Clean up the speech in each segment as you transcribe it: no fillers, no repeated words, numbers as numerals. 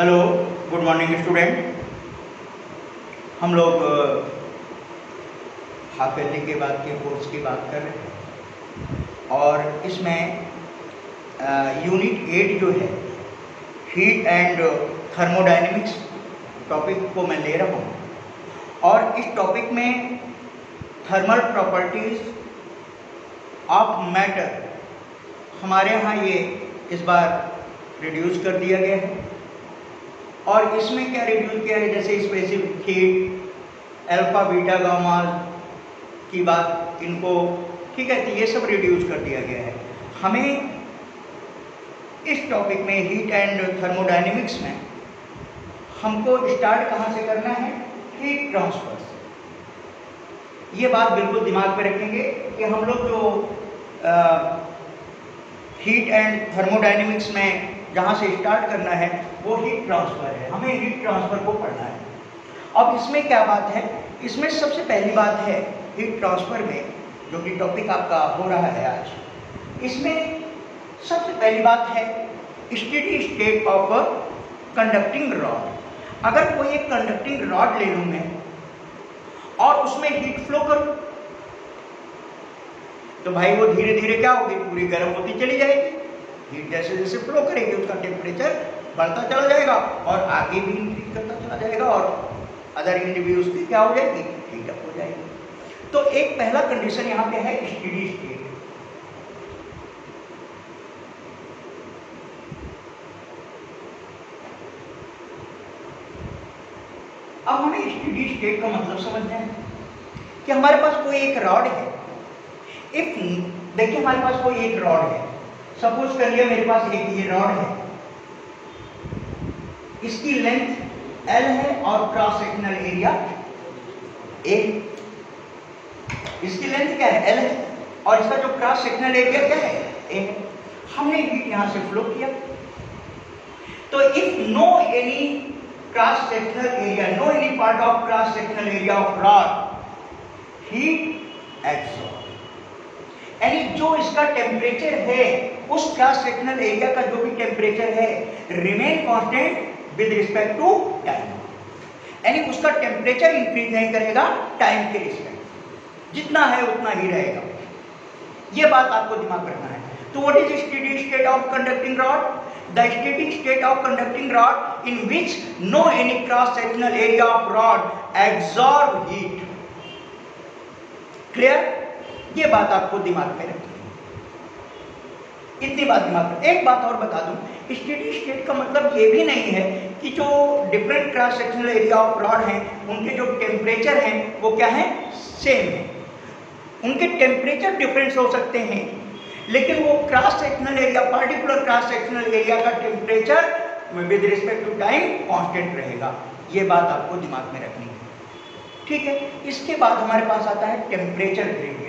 Hello, good morning student. हम लोग half yearly के बाद के कोर्स की बात कर रहे हैं और इसमें यूनिट 8 जो है हीट एंड थर्मोडायनेमिक्स टॉपिक को मैं ले रहा हूँ और इस टॉपिक में थर्मल प्रॉपर्टीज ऑफ मैटर हमारे यहाँ ये इस बार रिड्यूस कर दिया गया है। और इसमें क्या रिड्यूस किया है, जैसे specific heat, alpha beta gamma की बात, इनको ठीक है, तो ये सब रिड्यूस कर दिया गया है। हमें इस टॉपिक में हीट एंड थर्मोडायनेमिक्स में हमको स्टार्ट कहाँ से करना है? हीट ट्रांसफर से। ये बात बिल्कुल दिमाग में रखेंगे कि हम लोग जो हीट एंड थर्मोडायनेमिक्स में जहाँ से स्टार्ट करना है वो हीट ट्रांसफर है। हमें हीट ट्रांसफर को पढ़ना है। अब इसमें क्या बात है? इसमें सबसे पहली बात है हीट ट्रांसफर में, जो कि टॉपिक आपका हो रहा है आज, इसमें सबसे पहली बात है steady state of conducting rod. अगर कोई एक कंडक्टिंग रॉड ले लूँ मैं और उसमें हीट फ्लो करूँ तो भाई वो धीरे धीरे क्या होगी? पूरी गर्म होती चली जाएगी। हीट जैसे जैसे फ्लो करेगी उसका टेम्परेचर बढ़ता चला जाएगा और आगे भी इंक्रीज करता चला जाएगा और अदर एंड भी उसकी क्या हो जाएगी? हीट अप हो जाएगी। तो एक पहला कंडीशन यहाँ पे है स्टेडी स्टेट। अब हमें स्टेडी स्टेट का मतलब समझना है कि हमारे पास कोई एक रॉड है। इफ देखिए हमारे पास कोई एक रॉड है, सपोज कर लिया मेरे पास एक ये रॉड है, इसकी लेंथ L है और क्रॉस सेक्शनल एरिया A। इसकी लेंथ क्या है? L है और इसका जो क्रॉस सेक्शनल एरिया क्या है? A है। हमने हीट यहां से फ्लो किया तो if no any cross sectional area, no any part of cross sectional area of rod, heat absorb, यानी जो इसका टेम्परेचर है उस क्रॉस सेक्शनल एरिया का जो भी टेम्परेचर है remain constant with respect to time, यानी उसका टेम्परेचर इंक्रीज नहीं करेगा टाइम के रिस्पेक्ट, जितना है उतना ही रहेगा। ये बात आपको दिमाग रखना है। तो what is steady state of conducting rod? The steady state of conducting rod in which no any cross sectional area of rod absorb heat. Clear? ये बात आपको दिमाग में रखनी है, इतनी बात दिमाग में। एक बात और बता दूं, स्टेडी स्टेट का मतलब ये भी नहीं है कि जो different cross sectional area of rod हैं उनके जो टेम्परेचर हैं वो क्या है? सेम है। उनके टेम्परेचर डिफरेंस हो सकते हैं लेकिन वो cross sectional area, particular cross sectional area का temperature with respect to time constant रहेगा। ये बात आपको दिमाग में रखनी है, ठीक है। इसके बाद हमारे पास आता है टेम्परेचर ग्रेडियंट।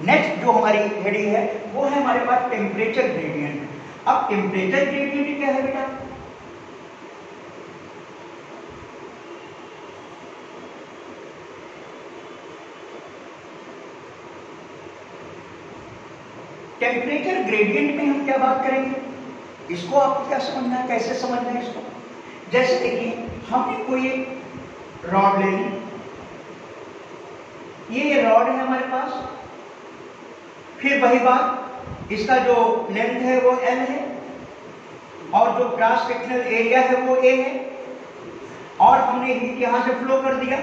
नेक्स्ट जो हमारी हेडिंग है वो है हमारे पास टेम्परेचर ग्रेडियंट। अब टेम्परेचर ग्रेडियंट क्या है बेटा? टेम्परेचर ग्रेडियंट में हम क्या बात करेंगे? इसको आपको क्या समझना है, कैसे समझना है इसको? जैसे देखिए हमने कोई एक रॉड ले ली, ये रॉड है हमारे पास, फिर वही बात, इसका जो लेंथ है वो L है और जो क्रॉस सेक्शनल एरिया है वो A है और हमने हीट यहां से फ्लो कर दिया।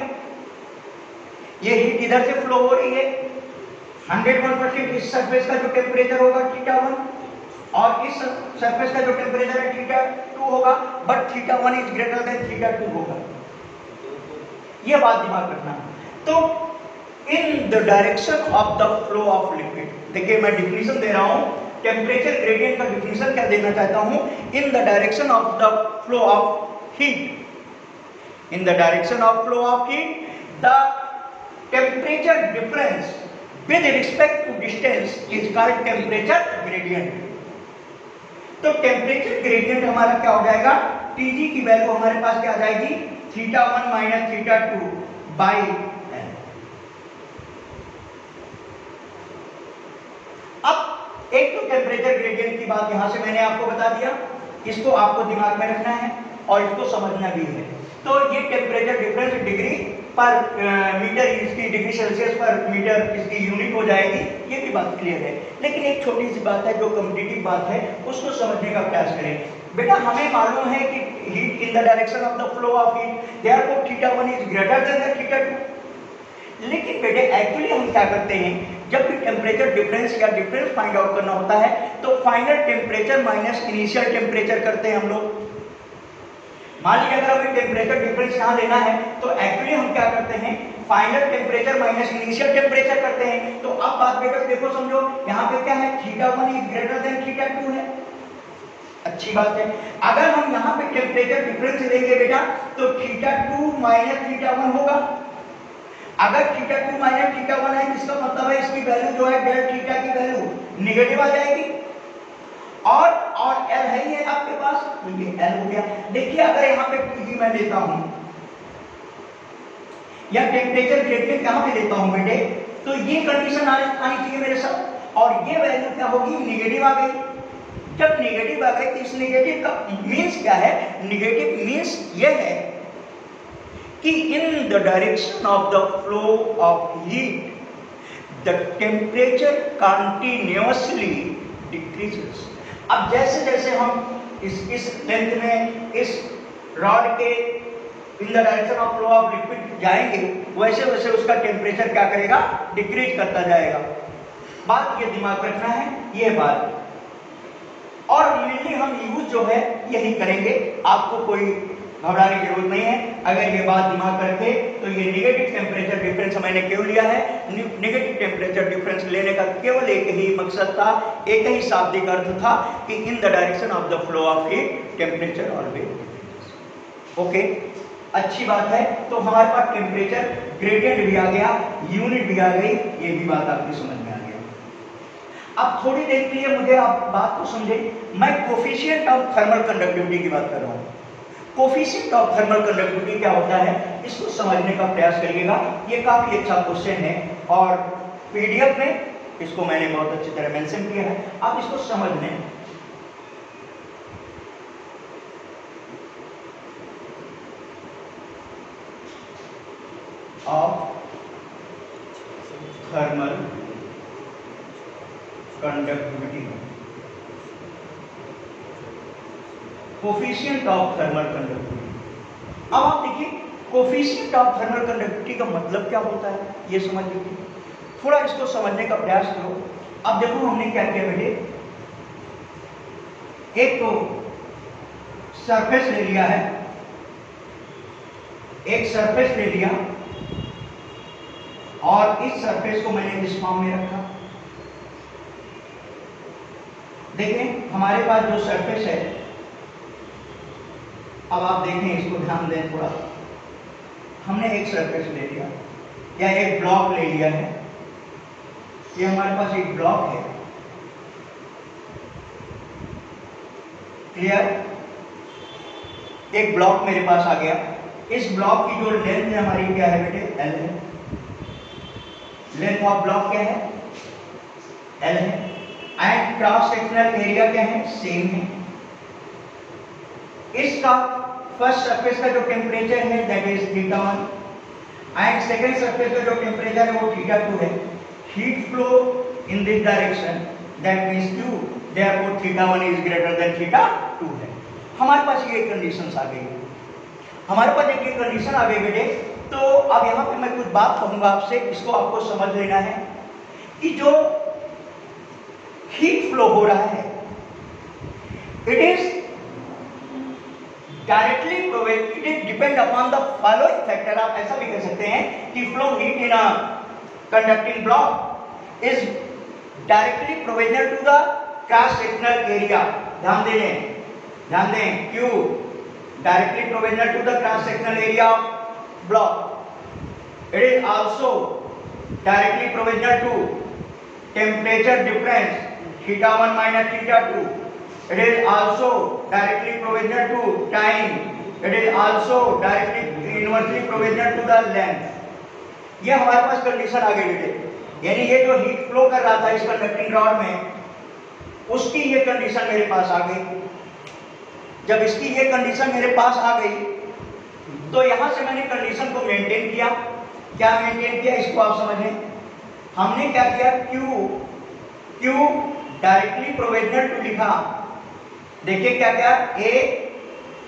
ये हीट इधर से फ्लो हो रही है 101%। इस सरफेस का जो टेम्परेचर होगा θ1 और इस सरफेस का जो टेम्परेचर है θ2 होगा, बट θ1 इज ग्रेटर देन θ2 होगा। ये बात दिमाग रखना। तो इन the direction of the flow of liquid, देखिए मैं डिफिनेशन दे रहा हूं, टेम्परेचर ग्रेडियंट का डिफिनेशन क्या देना चाहता हूं? In the direction of the flow of heat, in the direction of flow of heat the temperature difference with respect to distance is called temperature gradient. तो टेम्परेचर ग्रेडियंट हमारा क्या हो जाएगा? Tg की वैल्यू हमारे पास क्या आ जाएगी? θ1 माइनस θ2 बाई L। अब एक तो टेम्परेचर ग्रेडियंट की बात यहां से मैंने आपको बता दिया, इसको आपको दिमाग में रखना है। और इसको समझना भी है। तो ये टेम्परेचर डिफरेंस डिग्री पर मीटर, इसकी डिग्री सेल्सियस पर मीटर इसकी यूनिट हो जाएगी, ये भी बात क्लियर है। लेकिन एक छोटी सी बात है जो कॉम्पिटिटिव बात है, उसको समझने का प्रयास करें। बेटा हमें मालूम है कि heat in the direction of the flow of heat, therefore θ1 is greater than the θ2। लेकिन बेटे एक्चुअली हम क्या करते हैं, जब भी टेम्परेचर डिफरेंस या डिफरेंस फाइंड आउट करना होता है तो final temperature minus initial temperature करते हैं हम लोग। मान लीजिए अगर हमें टेम्परेचर डिफरेंस यहाँ लेना है तो एक्चुअली हम क्या करते हैं, final temperature minus initial temperature करते हैं। तो अब बात बेटा देखो समझो, यहाँ पे क्या है, θ1 इज ग्रेटर देन θ2 है, अच्छी बात है। अगर हम यहाँ पे टेम्परेचर डिफरेंस लेंगे बेटा तो θ2 माइनस θ1 होगा। अगर θ2 माइनस θ1 है, इसका मतलब है इसकी वैल्यू जो है डेल थीटा की वैल्यू निगेटिव आ जाएगी, और L है ही है आपके पास, तो ये L हो गया। देखिए अगर यहाँ पे T मैं लेता हूँ या टेम्परेचर ग्रेडियंट कहाँ पे लेता हूँ बेटे, तो ये कंडीशन आनी चाहिए मेरे साथ, और ये वैल्यू क्या होगी, निगेटिव आ गई। जब निगेटिव आ गई तो इस निगेटिव का मीन्स क्या है, निगेटिव मीन्स ये है कि इन the direction of the flow of heat the temperature continuously decreases. अब जैसे जैसे हम इस लेंथ में इस रॉड के इन the direction of flow of liquid जाएंगे, वैसे वैसे उसका टेम्परेचर क्या करेगा, डिक्रीज करता जाएगा। बात ये दिमाग रखना है, ये बात, और मेनली हम यूज जो है यही करेंगे, आपको कोई घबराने की जरूरत नहीं है। अगर ये बात दिमाग रखे तो ये नेगेटिव टेम्परेचर डिफरेंस मैंने क्यों लिया है, नेगेटिव टेम्परेचर डिफरेंस लेने का केवल एक ही मकसद था, एक ही शाब्दिक अर्थ था कि इन the direction of the flow of heat temperature always. Okay, अच्छी बात है। तो हमारे पास टेम्परेचर ग्रेडियंट भी आ गया, यूनिट भी आ गई, ये भी बात आपकी समझ में आ गया। अब थोड़ी देर के लिए मुझे आप बात को समझे, मैं कोफिशिएंट ऑफ थर्मल कंडक्टिविटी की बात कर रहा हूँ। कोफिशिएंट ऑफ थर्मल कंडक्टिविटी क्या होता है, इसको समझने का प्रयास करिएगा। ये काफी अच्छा क्वेश्चन है और पीडीएफ में इसको मैंने बहुत अच्छी तरह मेंशन किया है, आप इसको समझ लें। Of thermal conductivity, coefficient of thermal conductivity. अब आप देखिए कोफिशिएंट ऑफ थर्मल कंडक्टिविटी का मतलब क्या होता है, ये समझ लीजिए, थोड़ा इसको समझने का प्रयास करो। अब देखो हमने क्या किया बेटे, एक तो सरफेस ले लिया है, एक सरफेस ले लिया और इस सरफेस को मैंने इस फॉर्म में रखा। देखें हमारे पास जो सरफेस है, अब आप देखें इसको ध्यान दें थोड़ा, हमने एक सरफेस ले लिया या एक ब्लॉक ले लिया है, ये हमारे पास एक ब्लॉक है, क्लियर, एक ब्लॉक मेरे पास आ गया। इस ब्लॉक की जो लेंथ है हमारी क्या है बेटे, L है, लेंथ ऑफ ब्लॉक क्या है, L है, एंड क्रॉस सेक्शनल एरिया क्या है, सेम है। इसका फर्स्ट सरफेस का जो टेम्परेचर है that is θ1 and second surface का जो टेम्परेचर है वो θ2 है। Heat flow in this direction that means Q, therefore θ1 is greater than θ2 है। हमारे पास ये कंडीशंस आ गई, हमारे पास एक कंडीशन आ गई बेटे। तो अब यहाँ पे मैं कुछ बात कहूंगा आपसे, इसको आपको समझ लेना है कि जो हीट फ्लो हो रहा है it is directly prorated depend upon the following factor. आप ऐसा भी कह सकते हैं कि flow heat in a conducting block is directly proportional to the cross sectional area. ध्यान दें Q directly proportional to the cross sectional area of block. It is also directly proportional to temperature difference θ1 minus θ2. It is also directly proportional to time. It is also directly inversely proportional to the length. ये हमारे पास condition आ गई बेटे, यानी ये जो heat flow कर रहा था इस कंडक्टिंग रॉड में, उसकी ये कंडीशन मेरे पास आ गई। जब इसकी ये कंडीशन मेरे पास आ गई तो यहां से मैंने कंडीशन को मेंटेन किया। क्या मेंटेन किया इसको आप समझें। हमने क्या किया, Q डायरेक्टली प्रोविजनल टू लिखा। देखिए क्या क्या, A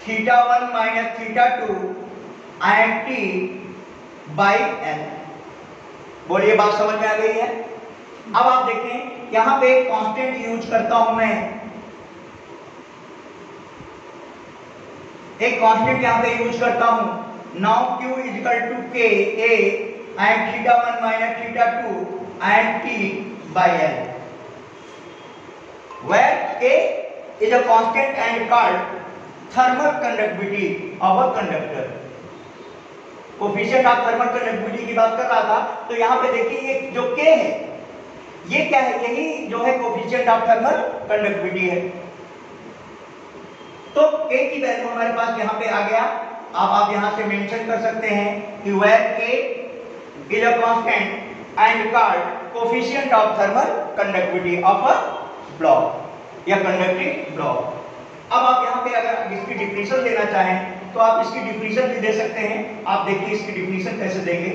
θ1 minus θ2 and T by L। बोलिए बात समझ में आ गई है। अब आप देखें यहां पे एक कांस्टेंट यूज करता हूं मैं, एक कांस्टेंट यहां पे यूज करता हूं। Now Q is equal to K A and θ1 minus θ2 and T by L, where K is a constant and called thermal conductivity of a conductor। Coefficient of thermal conductivity की बात कर रहा था, तो यहां पे देखिए ये जो K है ये क्या है, यही जो है कोफिशिएंट ऑफ थर्मल कंडक्टिविटी है। तो K की वैल्यू हमारे पास यहां पे आ गया। अब आप यहां से मेंशन कर सकते हैं कि where K is a constant and called coefficient of thermal conductivity of a block या कंडक्टिंग ब्लॉक। अब आप यहाँ पे अगर इसकी डिफिनीशन देना चाहें तो आप इसकी डिफिनीशन भी दे सकते हैं। आप देखिए इसकी डिफिनीशन कैसे देंगे।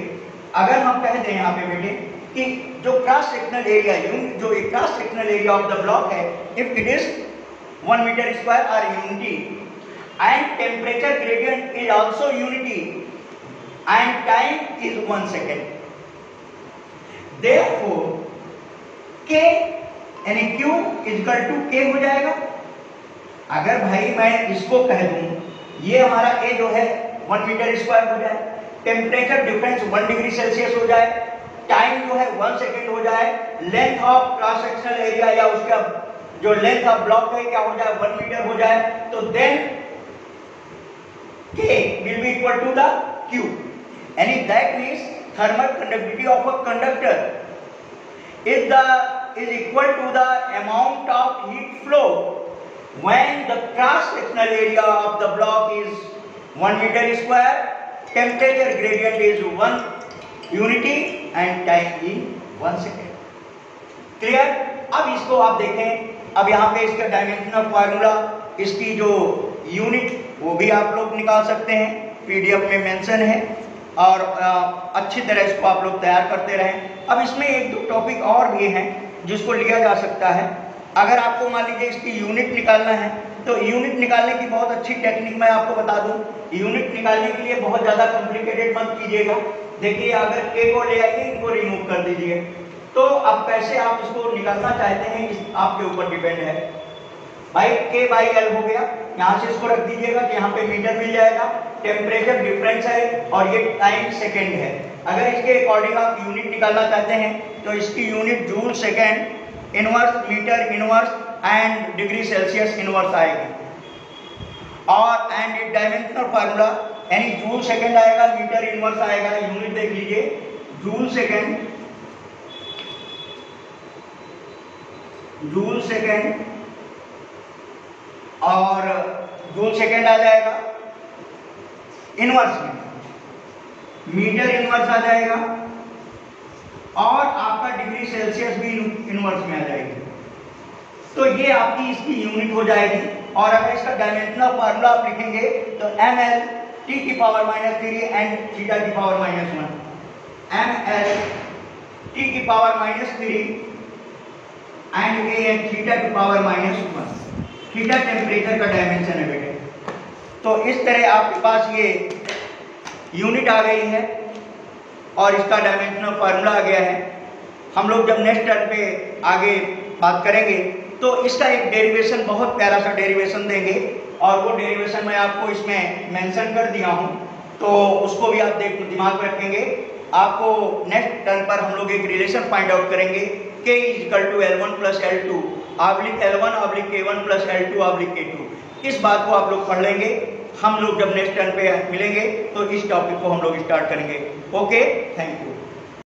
अगर हम कह दें यहाँ पे बेटे कि जो क्रॉस सेक्शनल एरिया जो cross sectional area of the block है, if it is 1 metre square or unity and temperature gradient is also unity and time is 1 second, therefore K यानी Q is equal to K हो जाएगा। अगर भाई मैं इसको कह दूं ये हमारा A जो है 1 मीटर स्क्वायर हो जाए, टेम्परेचर डिफरेंस 1 डिग्री सेल्सियस हो जाए, टाइम जो है 1 सेकेंड हो जाए, length of cross sectional area या उसका जो लेंथ ऑफ ब्लॉक है क्या हो जाए 1 मीटर हो जाए, तो then K will be equal to the Q, and that means thermal conductivity of a conductor is equal to the amount of heat flow when the cross sectional area of the block is 1 meter square, temperature gradient is 1 unity and time is 1 second। Clear. अब इसको आप देखें, अब यहाँ पे इसका dimensional formula, इसकी जो यूनिट वो भी आप लोग निकाल सकते हैं, पीडीएफ में मेंशन है, और अच्छी तरह इसको आप लोग तैयार करते रहें। अब इसमें एक दो टॉपिक और भी हैं जिसको लिया जा सकता है। अगर आपको मान लीजिए इसकी यूनिट निकालना है तो यूनिट निकालने की बहुत अच्छी टेक्निक मैं आपको बता दूं। यूनिट निकालने के लिए बहुत ज़्यादा कॉम्प्लिकेटेड मत कीजिएगा। देखिए अगर K को ले आइए, इनको रिमूव कर दीजिए, तो अब कैसे आप इसको निकालना चाहते हैं इस आपके ऊपर डिपेंड है। भाई K बाई L हो गया, यहाँ से इसको रख दीजिएगा कि यहाँ पे मीटर मिल जाएगा, टेम्परेचर डिफरेंस है और ये टाइम सेकेंड है। अगर इसके अकॉर्डिंग आप यूनिट निकालना चाहते हैं तो इसकी unit joule second inverse, metre inverse and degree Celsius inverse आएगी। और एंड डायमेंशनल फार्मूला यानी जूल सेकेंड आएगा, मीटर इनवर्स आएगा। यूनिट देख लीजिए, जूल सेकेंड और जूल सेकेंड आ जाएगा इनवर्स में, मीटर इनवर्स आ जाएगा और आपका डिग्री सेल्सियस भी इनवर्स में आ जाएगी। तो ये आपकी इसकी यूनिट हो जाएगी। और अगर इसका डायमेंशनल फार्मूला आप लिखेंगे तो ml t की पावर -3 एंड थीटा की पावर -1, ml t की power -3 and a and theta की पावर -1। थीटा टेम्परेचर का डायमेंशन है बेटे। तो इस तरह आपके पास ये यूनिट आ गई है और इसका डायमेंशनल फार्मूला आ गया है। हम लोग जब नेक्स्ट टर्म पे आगे बात करेंगे तो इसका एक डेरिवेशन, बहुत प्यारा सा डेरिवेशन देंगे, और वो डेरिवेशन मैं आपको इसमें मेंशन कर दिया हूँ, तो उसको भी आप दिमाग में रखेंगे। आपको नेक्स्ट टर्म पर हम लोग एक रिलेशन फाइंड आउट करेंगे, K = L1 + L2 L1 K1 + L2 K2। इस बात को आप लोग पढ़ लेंगे। हम लोग जब नेक्स्ट टर्म पे मिलेंगे तो इस टॉपिक को हम लोग स्टार्ट करेंगे। Okay, thank you.